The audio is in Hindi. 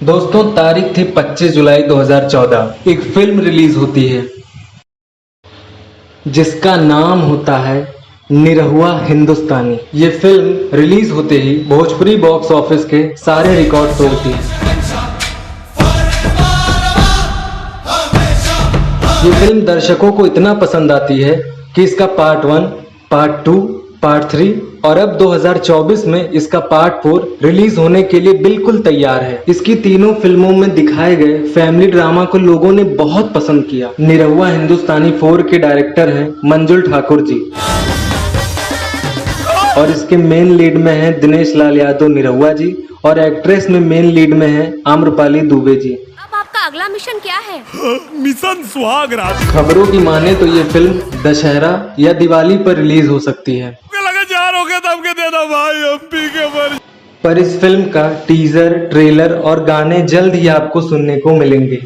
दोस्तों तारीख थी 25 जुलाई 2014। एक फिल्म रिलीज होती है जिसका नाम होता है निरहुआ हिंदुस्तानी। ये फिल्म रिलीज होते ही भोजपुरी बॉक्स ऑफिस के सारे रिकॉर्ड तोड़ती है। ये फिल्म दर्शकों को इतना पसंद आती है कि इसका पार्ट 1, पार्ट 2, पार्ट 3 और अब 2024 में इसका पार्ट 4 रिलीज होने के लिए बिल्कुल तैयार है। इसकी तीनों फिल्मों में दिखाए गए फैमिली ड्रामा को लोगों ने बहुत पसंद किया। निरहुआ हिंदुस्तानी 4 के डायरेक्टर हैं मंजुल ठाकुर जी और इसके मेन लीड में हैं दिनेश लाल यादव निरहुआ जी और एक्ट्रेस में मेन लीड में हैं आम्रपाली दुबे जी। अब आपका अगला मिशन क्या है? मिशन सुहाग रात। खबरों की माने तो ये फिल्म दशहरा या दिवाली पर रिलीज हो सकती है। लगा चार हो गया तब के देना भाई एमपी के पर इस फिल्म का टीजर, ट्रेलर और गाने जल्द ही आपको सुनने को मिलेंगे।